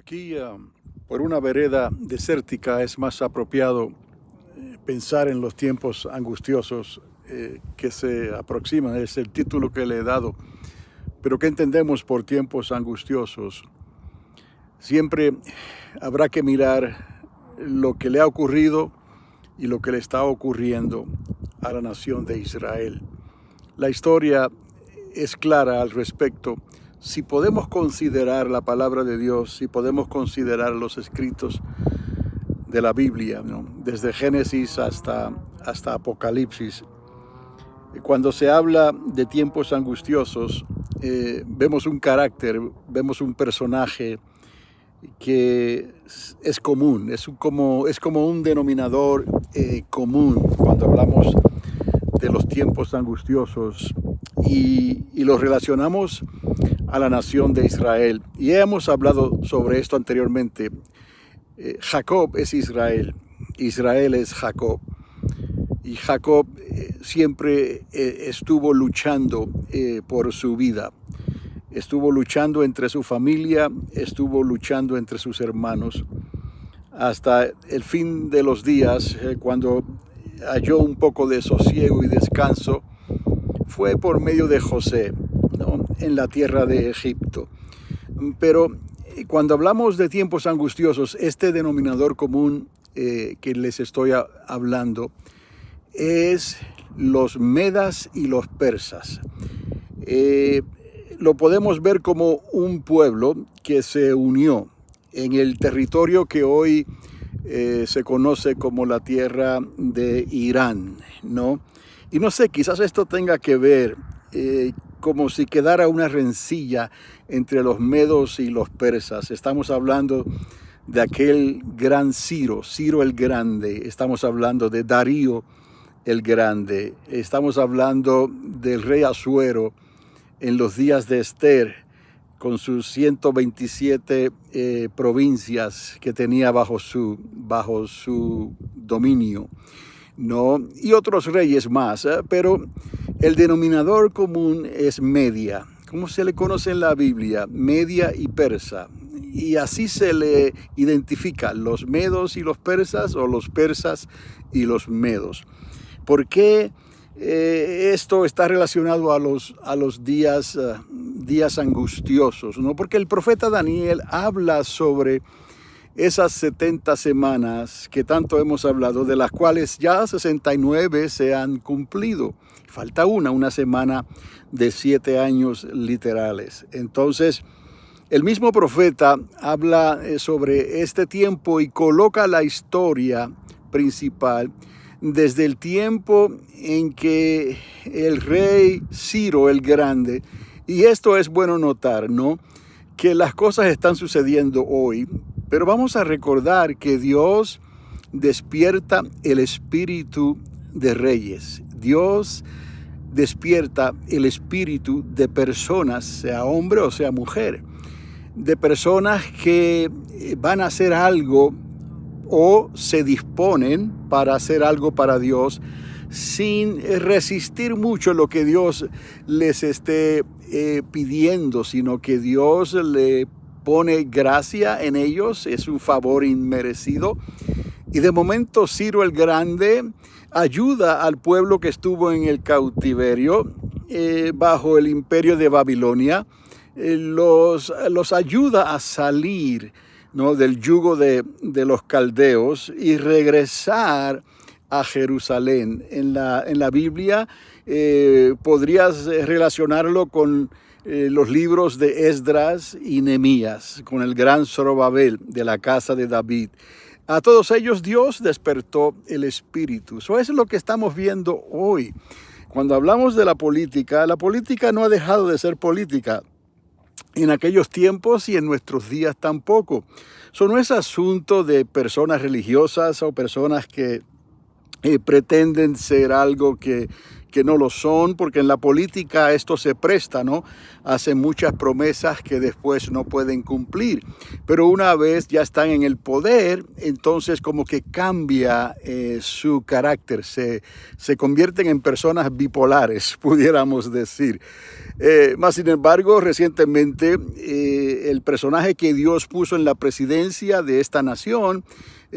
Aquí, por una vereda desértica, es más apropiado pensar en los tiempos angustiosos que se aproximan. Es el título que le he dado. Pero ¿qué entendemos por tiempos angustiosos? Siempre habrá que mirar lo que le ha ocurrido y lo que le está ocurriendo a la nación de Israel. La historia es clara al respecto. Si podemos considerar la palabra de Dios, si podemos considerar los escritos de la Biblia, ¿no? Desde Génesis hasta Apocalipsis, cuando se habla de tiempos angustiosos, vemos un carácter, vemos un personaje que es común, es como un denominador común cuando hablamos de los tiempos angustiosos y los relacionamos a la nación de Israel. Y hemos hablado sobre esto anteriormente. Jacob es Israel, Israel es Jacob. Y Jacob siempre estuvo luchando por su vida. Estuvo luchando entre su familia, estuvo luchando entre sus hermanos. Hasta el fin de los días, cuando halló un poco de sosiego y descanso, fue por medio de José, ¿no? En la tierra de Egipto. Pero cuando hablamos de tiempos angustiosos, este denominador común que les estoy hablando es los medas y los persas. Lo podemos ver como un pueblo que se unió en el territorio que hoy se conoce como la tierra de Irán, ¿no? Y no sé, quizás esto tenga que ver como si quedara una rencilla entre los medos y los persas. Estamos hablando de aquel gran Ciro el Grande. Estamos hablando de Darío el Grande. Estamos hablando del rey Asuero en los días de Esther, con sus 127 provincias que tenía bajo su dominio, ¿no? Y otros reyes más, pero el denominador común es Media, como se le conoce en la Biblia, Media y Persa. Y así se le identifica los medos y los persas, o los persas y los medos. ¿Por qué esto está relacionado a los días angustiosos, ¿no? Porque el profeta Daniel habla sobre esas 70 semanas que tanto hemos hablado, de las cuales ya 69 se han cumplido. Falta una semana de 7 años literales. Entonces, el mismo profeta habla sobre este tiempo y coloca la historia principal desde el tiempo en que el rey Ciro el Grande, y esto es bueno notar, ¿no?, que las cosas están sucediendo hoy, pero vamos a recordar que Dios despierta el espíritu de reyes. Dios despierta el espíritu de personas, sea hombre o sea mujer, de personas que van a hacer algo o se disponen para hacer algo para Dios sin resistir mucho lo que Dios les esté pidiendo, sino que Dios le pone gracia en ellos, es un favor inmerecido. Y de momento Ciro el Grande ayuda al pueblo que estuvo en el cautiverio bajo el imperio de Babilonia, los ayuda a salir, ¿no?, del yugo de los caldeos y regresar a Jerusalén. En la Biblia podrías relacionarlo con los libros de Esdras y Nehemías, con el gran Zorobabel de la casa de David. A todos ellos Dios despertó el espíritu. Eso es lo que estamos viendo hoy. Cuando hablamos de la política no ha dejado de ser política en aquellos tiempos y en nuestros días tampoco. Eso no es asunto de personas religiosas o personas que pretenden ser algo que que no lo son, porque en la política esto se presta, ¿no? Hacen muchas promesas que después no pueden cumplir, pero una vez ya están en el poder, entonces como que cambia su carácter, se convierten en personas bipolares, pudiéramos decir. Más sin embargo, recientemente el personaje que Dios puso en la presidencia de esta nación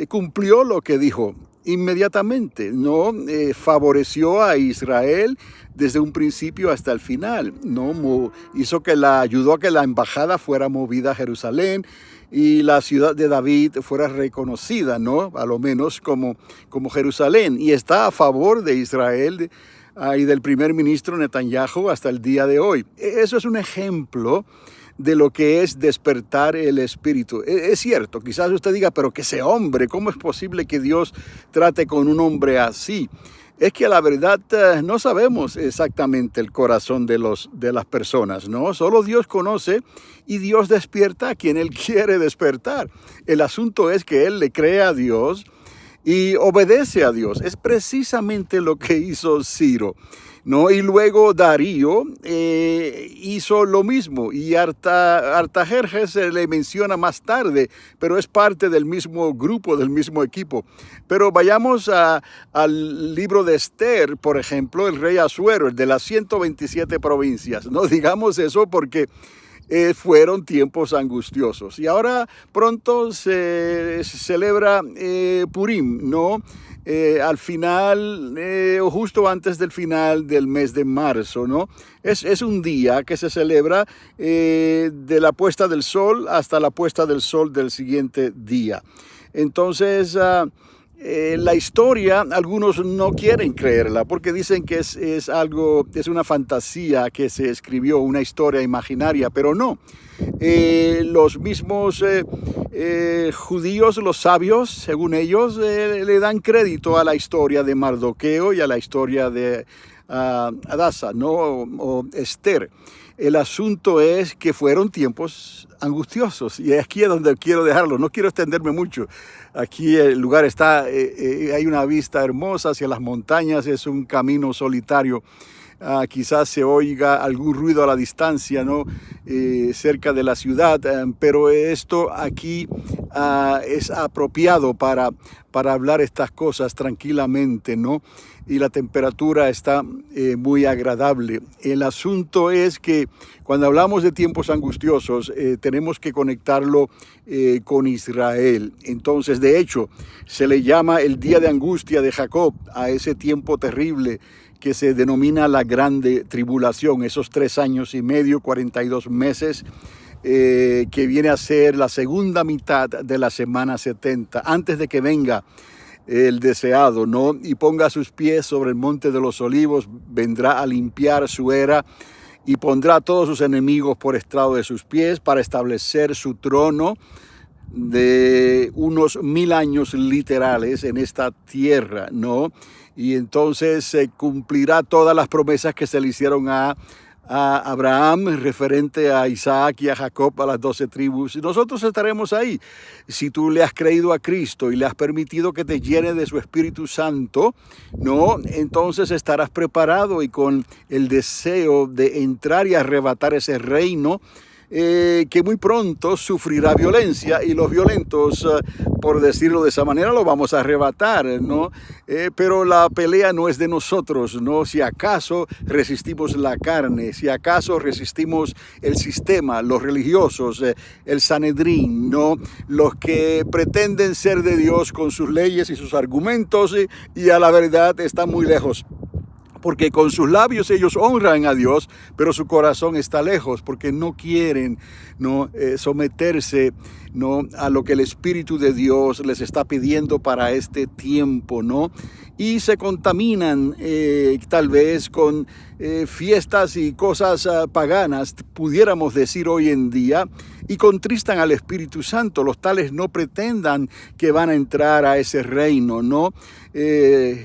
cumplió lo que dijo inmediatamente, ¿no? Favoreció a Israel desde un principio hasta el final, ¿no? Ayudó a que la embajada fuera movida a Jerusalén y la ciudad de David fuera reconocida, ¿no? A lo menos como Jerusalén, y está a favor de Israel y del primer ministro Netanyahu hasta el día de hoy. Eso es un ejemplo de lo que es despertar el espíritu. Es cierto, quizás usted diga, pero que ese hombre, ¿cómo es posible que Dios trate con un hombre así? Es que a la verdad no sabemos exactamente el corazón de las personas, ¿no? Solo Dios conoce y Dios despierta a quien Él quiere despertar. El asunto es que Él le cree a Dios y obedece a Dios. Es precisamente lo que hizo Ciro, ¿no? Y luego Darío hizo lo mismo, y Artajerjes se le menciona más tarde, pero es parte del mismo grupo, del mismo equipo. Pero vayamos al libro de Esther, por ejemplo, el rey Asuero, el de las 127 provincias. No digamos eso porque fueron tiempos angustiosos. Y ahora pronto se celebra Purim, ¿no? Al final, o justo antes del final del mes de marzo, ¿no? Es un día que se celebra de la puesta del sol hasta la puesta del sol del siguiente día. Entonces, la historia, algunos no quieren creerla porque dicen que es una fantasía que se escribió, una historia imaginaria, pero no. Los mismos judíos, los sabios, según ellos, le dan crédito a la historia de Mardoqueo y a la historia de Adasa, ¿no? O Esther. El asunto es que fueron tiempos angustiosos, y aquí es donde quiero dejarlo. No quiero extenderme mucho. Aquí el lugar hay una vista hermosa hacia las montañas, es un camino solitario. Quizás se oiga algún ruido a la distancia, ¿no? Cerca de la ciudad, pero esto aquí es apropiado para hablar estas cosas tranquilamente, ¿no? Y la temperatura está muy agradable. El asunto es que cuando hablamos de tiempos angustiosos, tenemos que conectarlo con Israel. Entonces, de hecho, se le llama el día de angustia de Jacob a ese tiempo terrible que se denomina la grande tribulación, esos 3 años y medio, 42 meses, que viene a ser la segunda mitad de la semana 70, antes de que venga el deseado, ¿no? Y ponga sus pies sobre el monte de los olivos, vendrá a limpiar su era y pondrá a todos sus enemigos por estrado de sus pies para establecer su trono de unos 1000 años literales en esta tierra, ¿no? Y entonces se cumplirá todas las promesas que se le hicieron a Abraham referente a Isaac y a Jacob, a las 12 tribus. Y nosotros estaremos ahí. Si tú le has creído a Cristo y le has permitido que te llene de su Espíritu Santo, ¿no? Entonces estarás preparado y con el deseo de entrar y arrebatar ese reino que muy pronto sufrirá violencia, y los violentos, por decirlo de esa manera, lo vamos a arrebatar, ¿no? Pero la pelea no es de nosotros, ¿no? Si acaso resistimos la carne, si acaso resistimos el sistema, los religiosos, el Sanedrín, ¿no? Los que pretenden ser de Dios con sus leyes y sus argumentos, y a la verdad están muy lejos. Porque con sus labios ellos honran a Dios, pero su corazón está lejos, porque no quieren, ¿no? Someterse, ¿no? A lo que el Espíritu de Dios les está pidiendo para este tiempo, ¿no? Y se contaminan tal vez con fiestas y cosas paganas, pudiéramos decir hoy en día, y contristan al Espíritu Santo. Los tales no pretendan que van a entrar a ese reino, ¿no?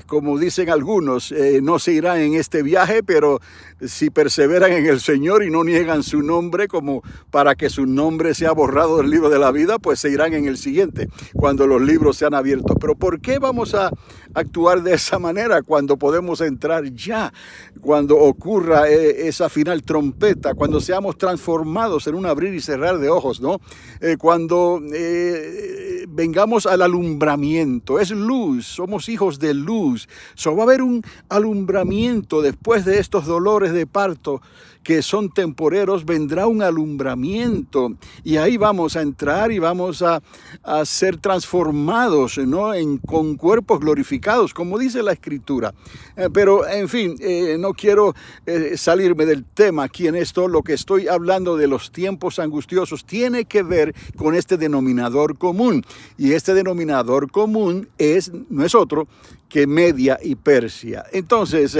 Como dicen algunos, no se irán en este viaje, pero si perseveran en el Señor y no niegan su nombre, como para que su nombre sea borrado del libro de la vida, pues se irán en el siguiente, cuando los libros sean abiertos. Pero ¿por qué vamos a actuar de esa manera cuando podemos entrar ya, cuando ocurra esa final trompeta, cuando seamos transformados en un abrir y cerrar de ojos, ¿no? Cuando vengamos al alumbramiento. Es luz, somos hijos de luz. Va a haber un alumbramiento después de estos dolores de parto que son temporeros, vendrá un alumbramiento y ahí vamos a entrar y vamos a ser transformados, ¿no? Con cuerpos glorificados, como dice la Escritura. Pero, en fin, no quiero salirme del tema aquí en esto. Lo que estoy hablando de los tiempos angustiosos tiene que ver con este denominador común. Y este denominador común no es otro que Media y Persia. Entonces,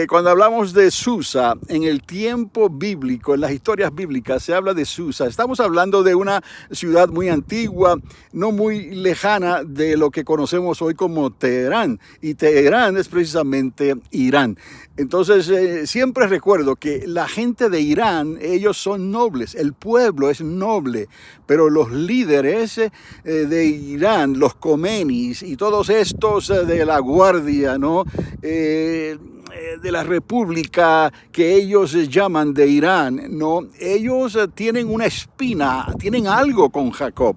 cuando hablamos de Susa, en el tiempo bíblico, en las historias bíblicas, se habla de Susa. Estamos hablando de una ciudad muy antigua, no muy lejana de lo que conocemos hoy como Teherán. Y Teherán es precisamente Irán. Entonces, siempre recuerdo que la gente de Irán, ellos son nobles, el pueblo es noble, pero los líderes de Irán, los Khomenis y todos estos de la guardia, ¿no? De la república que ellos llaman de Irán, ¿no? Ellos tienen una espina, tienen algo con Jacob.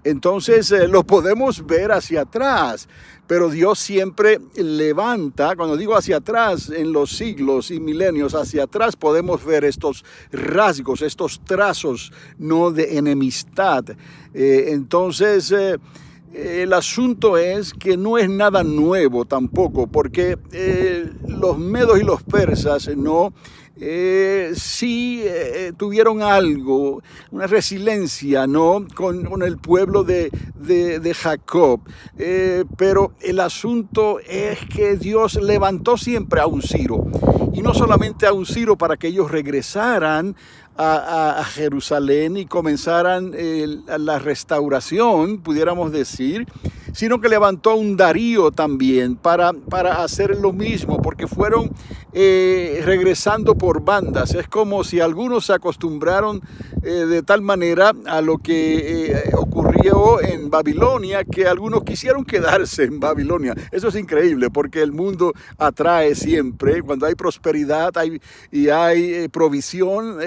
Entonces lo podemos ver hacia atrás, pero Dios siempre levanta, cuando digo hacia atrás, en los siglos y milenios, hacia atrás podemos ver estos rasgos, estos trazos, no de enemistad. Entonces el asunto es que no es nada nuevo tampoco, porque los medos y los persas sí tuvieron algo, una resiliencia, ¿no? con el pueblo de Jacob, pero el asunto es que Dios levantó siempre a un Ciro, y no solamente a un Ciro para que ellos regresaran a Jerusalén y comenzaran la restauración, pudiéramos decir, sino que levantó a un Darío también para hacer lo mismo, porque fueron regresando por bandas. Es como si algunos se acostumbraron de tal manera a lo que ocurrió en Babilonia, que algunos quisieron quedarse en Babilonia. Eso es increíble, porque el mundo atrae siempre. Cuando hay prosperidad y hay provisión,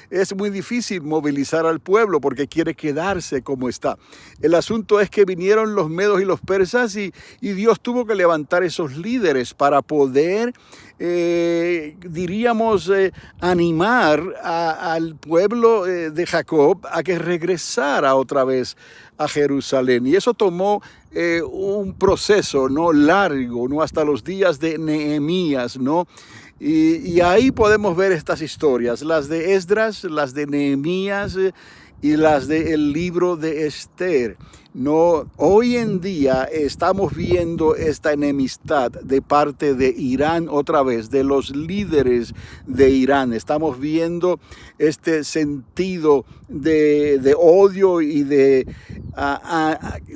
es muy difícil movilizar al pueblo porque quiere quedarse como está. El asunto es que vinieron los medos y los persas y Dios tuvo que levantar esos líderes para poder, diríamos, animar al pueblo de Jacob a que regresara otra vez a Jerusalén. Y eso tomó un proceso, ¿no? Largo, ¿no? Hasta los días de Nehemías, ¿no? Y ahí podemos ver estas historias, las de Esdras, las de Nehemías y las del libro de Esther. No, hoy en día estamos viendo esta enemistad de parte de Irán otra vez, de los líderes de Irán. Estamos viendo este sentido de odio y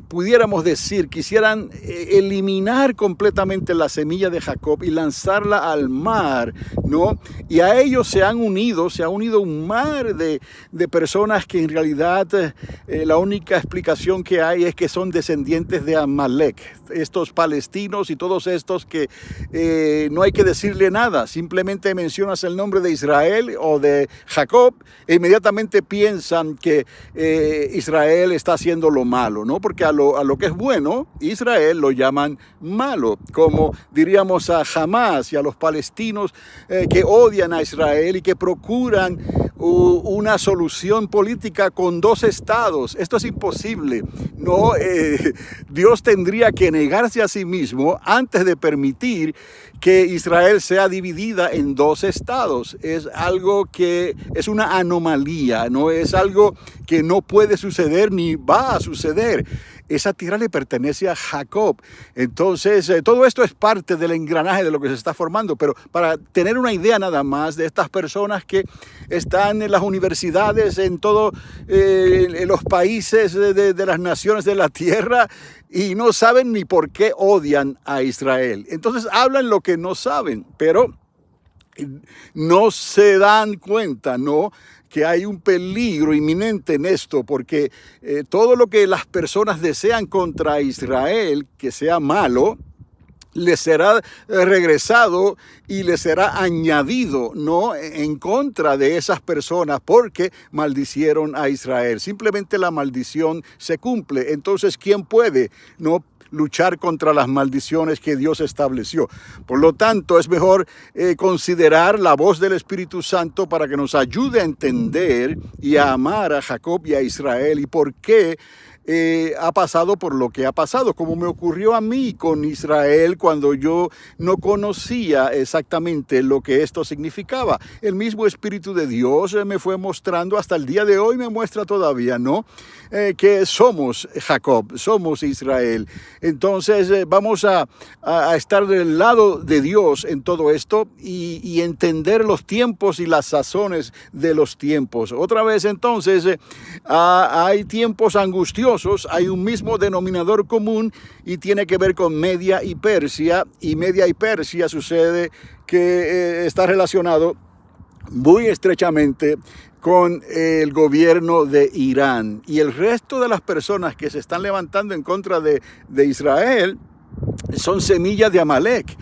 pudiéramos decir, quisieran eliminar completamente la semilla de Jacob y lanzarla al mar, ¿no? Y a ellos se ha unido un mar de personas que en realidad la única explicación que hay es que son descendientes de Amalek, estos palestinos y todos estos que no hay que decirle nada, simplemente mencionas el nombre de Israel o de Jacob e inmediatamente piensan que Israel está haciendo lo malo, ¿no? Porque a lo que es bueno, Israel lo llaman malo, como diríamos a Hamás y a los palestinos que odian a Israel y que procuran una solución política con dos estados. Esto es imposible, ¿no? Dios tendría que negarse a sí mismo antes de permitir que Israel sea dividida en dos estados. Es algo que es una anomalía, ¿no? Es algo que no puede suceder ni va a suceder. Esa tierra le pertenece a Jacob. Entonces, todo esto es parte del engranaje de lo que se está formando, pero para tener una idea nada más de estas personas que están en las universidades, en todos los países de las naciones de la tierra, y no saben ni por qué odian a Israel. Entonces hablan lo que no saben, pero no se dan cuenta, ¿no?, que hay un peligro inminente en esto, porque todo lo que las personas desean contra Israel, que sea malo, les será regresado y les será añadido, ¿no?, en contra de esas personas porque maldicieron a Israel. Simplemente la maldición se cumple. Entonces, ¿quién puede, no, luchar contra las maldiciones que Dios estableció? Por lo tanto, es mejor considerar la voz del Espíritu Santo para que nos ayude a entender y a amar a Jacob y a Israel y por qué ha pasado por lo que ha pasado, como me ocurrió a mí con Israel cuando yo no conocía exactamente lo que esto significaba. El mismo Espíritu de Dios me fue mostrando hasta el día de hoy, me muestra todavía, ¿no?, que somos Jacob, somos Israel. Entonces vamos a estar del lado de Dios en todo esto y entender los tiempos y las sazones de los tiempos. Otra vez entonces hay tiempos angustiosos. Hay un mismo denominador común y tiene que ver con Media y Persia. Y Media y Persia sucede que está relacionado muy estrechamente con el gobierno de Irán. Y el resto de las personas que se están levantando en contra de Israel son semillas de Amalek,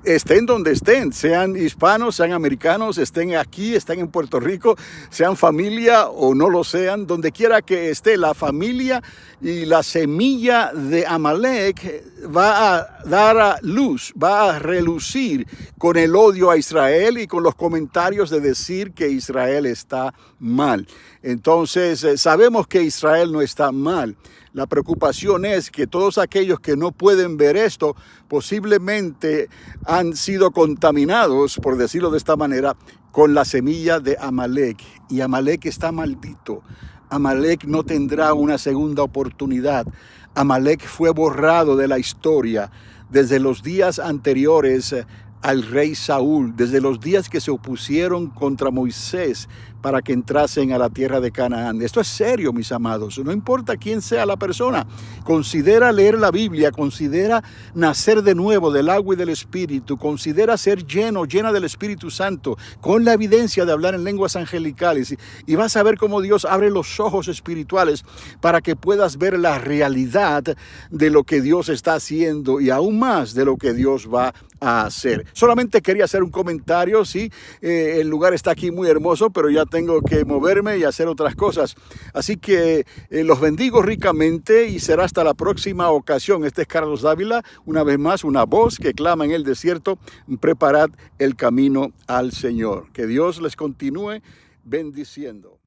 estén donde estén, sean hispanos, sean americanos, estén aquí, estén en Puerto Rico, sean familia o no lo sean, donde quiera que esté la familia y la semilla de Amalek va a dar a luz, va a relucir con el odio a Israel y con los comentarios de decir que Israel está mal. Entonces sabemos que Israel no está mal. La preocupación es que todos aquellos que no pueden ver esto posiblemente han sido contaminados, por decirlo de esta manera, con la semilla de Amalek. Y Amalek está maldito. Amalek no tendrá una segunda oportunidad. Amalek fue borrado de la historia desde los días anteriores al rey Saúl, desde los días que se opusieron contra Moisés para que entrasen a la tierra de Canaán. Esto es serio, mis amados. No importa quién sea la persona. Considera leer la Biblia, considera nacer de nuevo del agua y del Espíritu, considera ser llena del Espíritu Santo, con la evidencia de hablar en lenguas angelicales. Y vas a ver cómo Dios abre los ojos espirituales para que puedas ver la realidad de lo que Dios está haciendo y aún más de lo que Dios va a hacer. Solamente quería hacer un comentario, sí, el lugar está aquí muy hermoso, pero ya tengo que moverme y hacer otras cosas. Así que los bendigo ricamente y será hasta la próxima ocasión. Este es Carlos Dávila, una vez más, una voz que clama en el desierto, preparad el camino al Señor. Que Dios les continúe bendiciendo.